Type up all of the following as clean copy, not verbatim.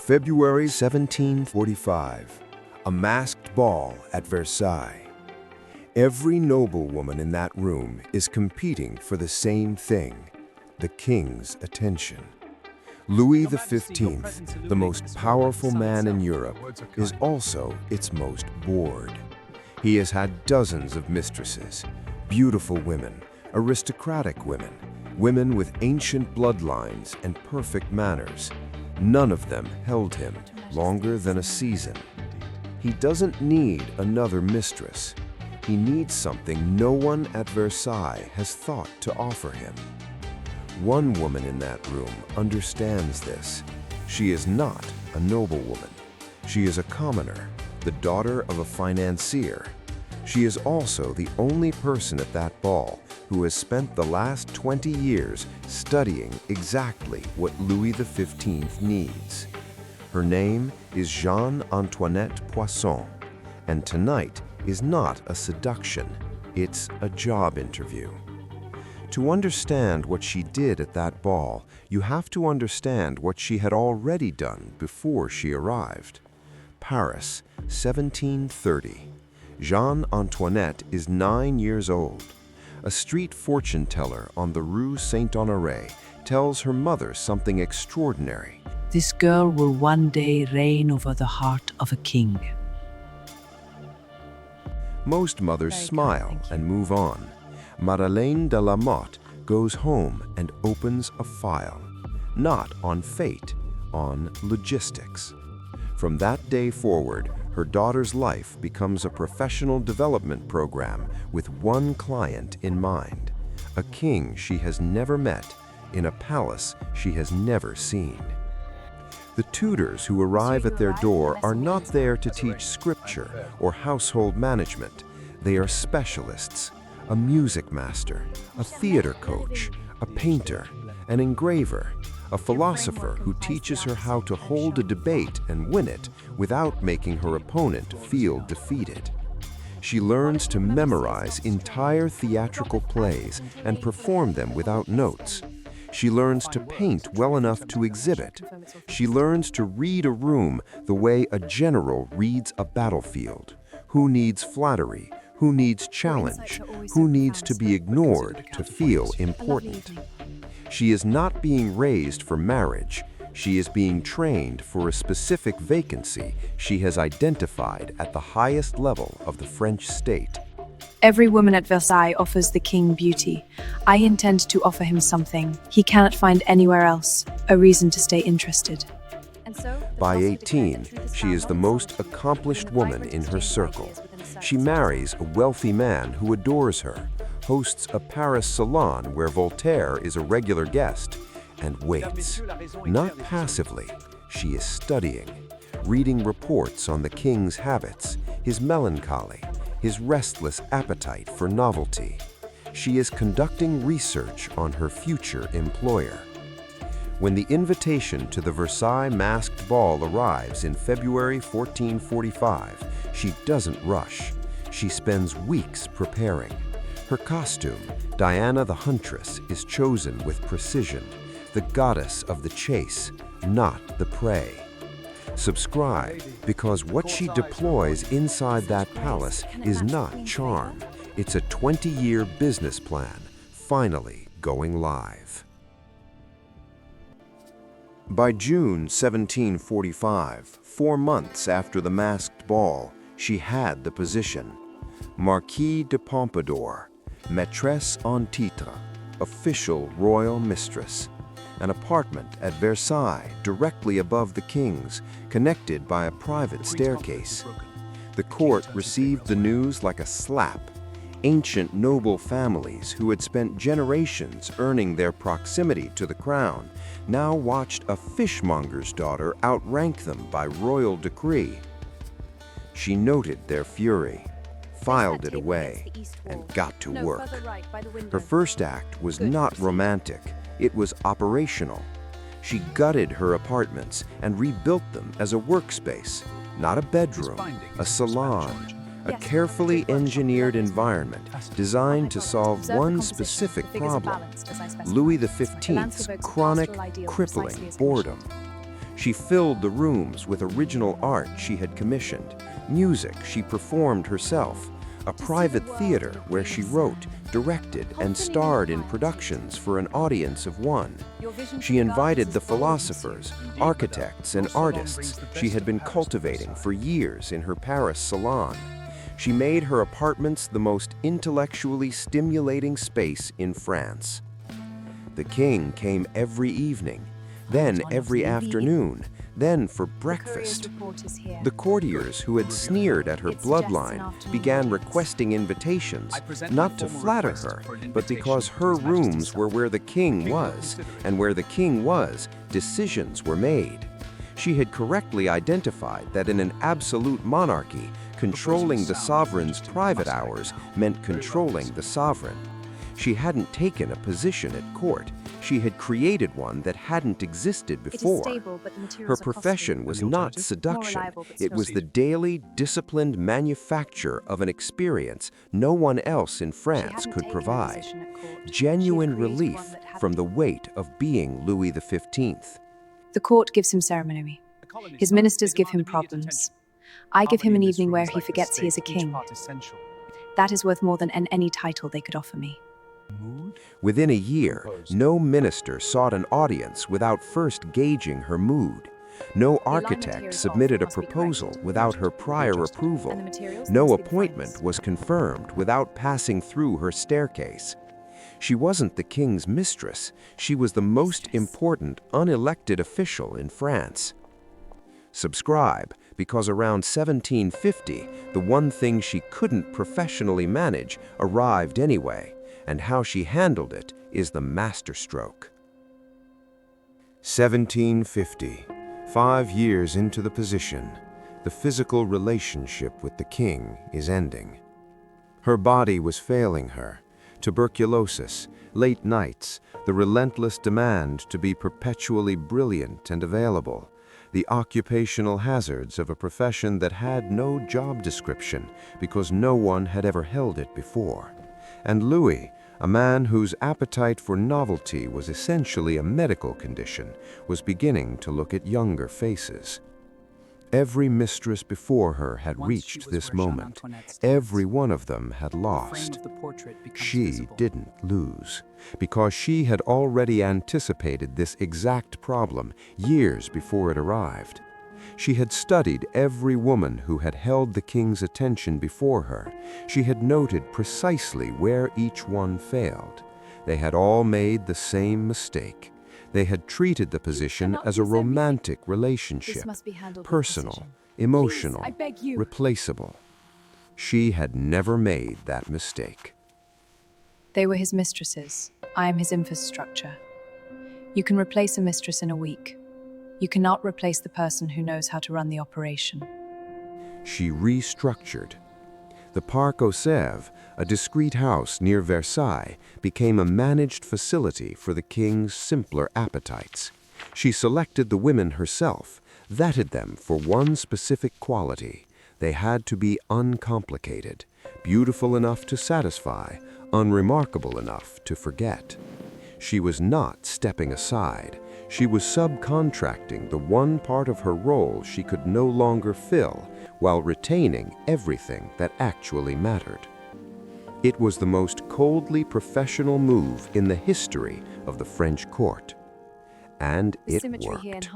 February 1745, a masked ball at Versailles. Every noblewoman in that room is competing for the same thing, the king's attention. Louis XV, the most powerful man in Europe, is also its most bored. He has had dozens of mistresses, beautiful women, aristocratic women, women with ancient bloodlines and perfect manners. None of them held him longer than a season. He doesn't need another mistress. He needs something no one at Versailles has thought to offer him. One woman in that room understands this. She is not a noblewoman. She is a commoner, the daughter of a financier. She is also the only person at that ball who has spent the last 20 years studying exactly what Louis XV needs. Her name is Jeanne-Antoinette Poisson, and tonight is not a seduction, it's a job interview. To understand what she did at that ball, you have to understand what she had already done before she arrived. Paris, 1730. Jeanne-Antoinette is 9 years old. A street fortune teller on the Rue Saint-Honoré tells her mother something extraordinary. This girl will one day reign over the heart of a king. Most mothers smile and move on. Madeleine de la Motte goes home and opens a file. Not on fate, on logistics. From that day forward, her daughter's life becomes a professional development program with one client in mind, a king she has never met in a palace she has never seen. The tutors who arrive at their door are not there to teach scripture or household management. They are specialists, a music master, a theater coach, a painter, an engraver, a philosopher who teaches her how to hold a debate and win it without making her opponent feel defeated. She learns to memorize entire theatrical plays and perform them without notes. She learns to paint well enough to exhibit. She learns to read a room the way a general reads a battlefield. Who needs flattery? Who needs challenge? Who needs to be ignored to feel important? She is not being raised for marriage. She is being trained for a specific vacancy she has identified at the highest level of the French state. Every woman at Versailles offers the king beauty. I intend to offer him something he cannot find anywhere else, a reason to stay interested. By 18, she is the most accomplished woman in her circle. She marries a wealthy man who adores her, hosts a Paris salon where Voltaire is a regular guest, and waits. Not passively, she is studying, reading reports on the king's habits, his melancholy, his restless appetite for novelty. She is conducting research on her future employer. When the invitation to the Versailles masked ball arrives in February 1445, she doesn't rush. She spends weeks preparing. Her costume, Diana the Huntress, is chosen with precision, the goddess of the chase, not the prey. Subscribe, because what she deploys inside that palace is not charm. It's a 20-year business plan, finally going live. By June 1745, 4 months after the masked ball, she had the position. Marquise de Pompadour, Maîtresse en titre, official royal mistress. An apartment at Versailles, directly above the king's, connected by a private staircase. The court received the news like a slap. Ancient noble families who had spent generations earning their proximity to the crown now watched a fishmonger's daughter outrank them by royal decree. She noted their fury, filed it away, and got to work. Her first act was not romantic, it was operational. She gutted her apartments and rebuilt them as a workspace, not a bedroom, a salon, a carefully engineered environment designed to solve one specific problem, Louis XV's chronic, crippling boredom. She filled the rooms with original art she had commissioned, music she performed herself, a private theater where she wrote, directed, and starred in productions for an audience of one. She invited the philosophers, architects, and artists she had been cultivating for years in her Paris salon. She made her apartments the most intellectually stimulating space in France. The king came every evening, then every afternoon, then for breakfast. The courtiers who had sneered at her bloodline began requesting invitations, not to flatter her, but because her rooms were where the king was, and where the king was, decisions were made. She had correctly identified that in an absolute monarchy, controlling the sovereign's private hours meant controlling the sovereign. She hadn't taken a position at court. She had created one that hadn't existed before. Her profession was not seduction. It was the daily, disciplined manufacture of an experience no one else in France could provide. Genuine relief from the weight of being Louis XV. The court gives him ceremony. His ministers give him problems. I give him an evening where he forgets he is a king. That is worth more than any title they could offer me. Within a year, no minister sought an audience without first gauging her mood. No architect submitted a proposal without her prior approval. No appointment was confirmed without passing through her staircase. She wasn't the king's mistress. She was the most important unelected official in France. Subscribe, because around 1750, the one thing she couldn't professionally manage arrived anyway, and how she handled it is the masterstroke. 1750, 5 years into the position, the physical relationship with the king is ending. Her body was failing her. Tuberculosis, late nights, the relentless demand to be perpetually brilliant and available, the occupational hazards of a profession that had no job description because no one had ever held it before. And Louis, a man whose appetite for novelty was essentially a medical condition, was beginning to look at younger faces. Every mistress before her had reached this moment. Every one of them had lost. She didn't lose, because she had already anticipated this exact problem years before it arrived. She had studied every woman who had held the king's attention before her. She had noted precisely where each one failed. They had all made the same mistake. They had treated the position as a romantic relationship, personal, emotional, replaceable. She had never made that mistake. They were his mistresses. I am his infrastructure. You can replace a mistress in a week. You cannot replace the person who knows how to run the operation. She restructured. The Parc aux Sèvres, a discreet house near Versailles, became a managed facility for the king's simpler appetites. She selected the women herself, vetted them for one specific quality. They had to be uncomplicated, beautiful enough to satisfy, unremarkable enough to forget. She was not stepping aside. She was subcontracting the one part of her role she could no longer fill, while retaining everything that actually mattered. It was the most coldly professional move in the history of the French court. And it worked,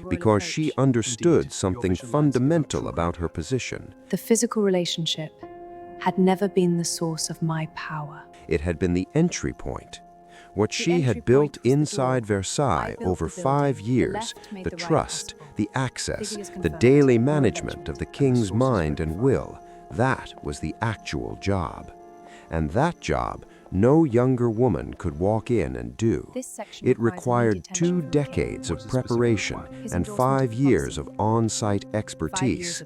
because she understood something fundamental about her position. The physical relationship had never been the source of my power. It had been the entry point. What she had built inside Versailles over 5 years, the trust, the access, the daily management of the king's mind and will, that was the actual job. And that job, no younger woman could walk in and do. It required 2 decades of preparation and 5 years of on-site expertise.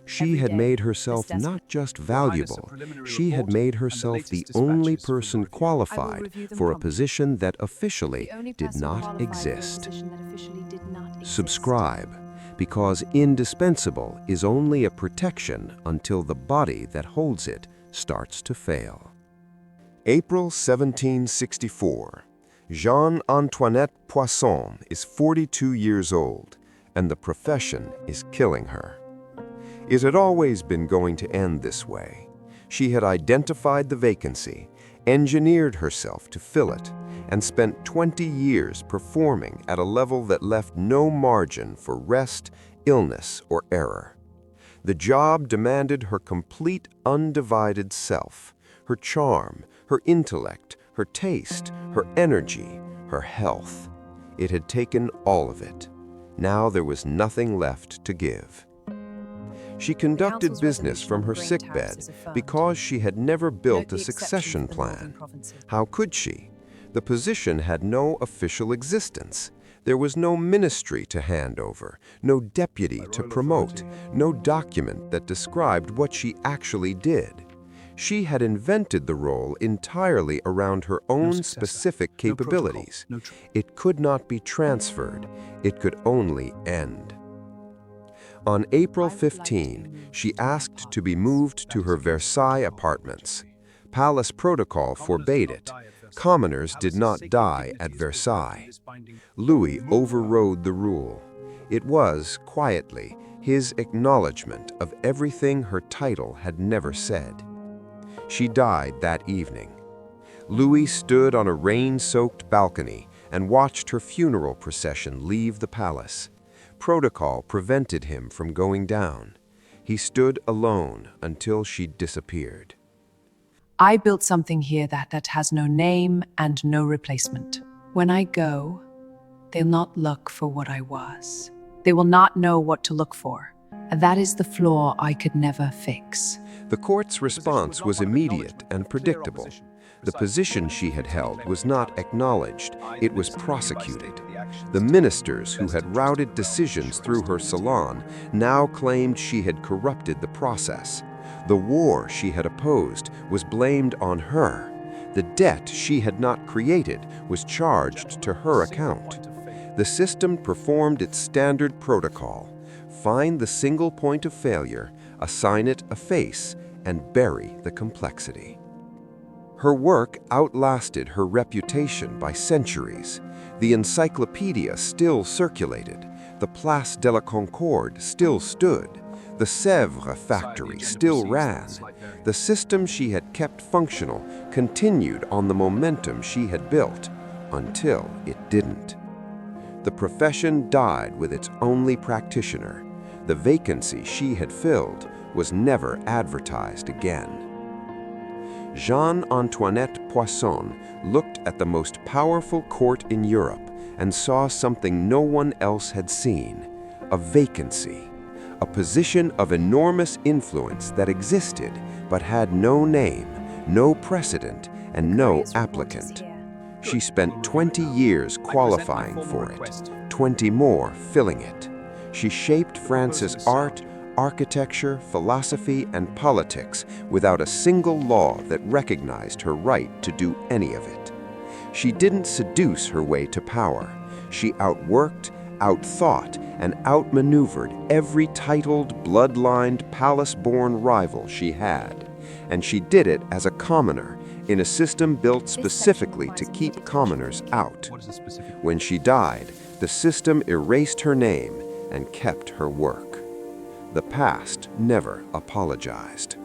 She had made herself not just valuable, she had made herself the only person qualified for a position that officially did not exist. Subscribe, because indispensable is only a protection until the body that holds it starts to fail. April 1764. Jeanne-Antoinette Poisson is 42 years old. and the profession is killing her. It had always been going to end this way. She had identified the vacancy, engineered herself to fill it, and spent 20 years performing at a level that left no margin for rest, illness, or error. The job demanded her complete, undivided self, her charm, her intellect, her taste, her energy, her health. It had taken all of it. Now there was nothing left to give. She conducted business from her sickbed because she had never built a succession plan. How could she? The position had no official existence. There was no ministry to hand over, no deputy to promote, no document that described what she actually did. She had invented the role entirely around her own specific capabilities. It could not be transferred. It could only end. On April 15, she asked to be moved to her Versailles apartments. Palace protocol forbade it. Commoners did not die at Versailles. Louis overrode the rule. It was, quietly, his acknowledgement of everything her title had never said. She died that evening. Louis stood on a rain-soaked balcony and watched her funeral procession leave the palace. Protocol prevented him from going down. He stood alone until she disappeared. I built something here that has no name and no replacement. When I go, they'll not look for what I was. They will not know what to look for. That is the flaw I could never fix. The court's response was immediate and predictable. The position she had held was not acknowledged, it was prosecuted. The ministers who had routed decisions through her salon now claimed she had corrupted the process. The war she had opposed was blamed on her. The debt she had not created was charged to her account. The system performed its standard protocol: find the single point of failure, assign it a face, and bury the complexity. Her work outlasted her reputation by centuries. The encyclopedia still circulated. The Place de la Concorde still stood. The Sèvres factory still ran. The system she had kept functional continued on the momentum she had built, until it didn't. The profession died with its only practitioner. The vacancy she had filled was never advertised again. Jeanne-Antoinette Poisson looked at the most powerful court in Europe and saw something no one else had seen: a vacancy, a position of enormous influence that existed but had no name, no precedent, and no applicant. She spent 20 years qualifying for it, 20 more filling it. She shaped France's art, architecture, philosophy, and politics without a single law that recognized her right to do any of it. She didn't seduce her way to power. She outworked, outthought, and outmaneuvered every titled, bloodlined, palace-born rival she had. And she did it as a commoner, in a system built specifically to keep commoners out. When she died, the system erased her name and kept her work. The past never apologized.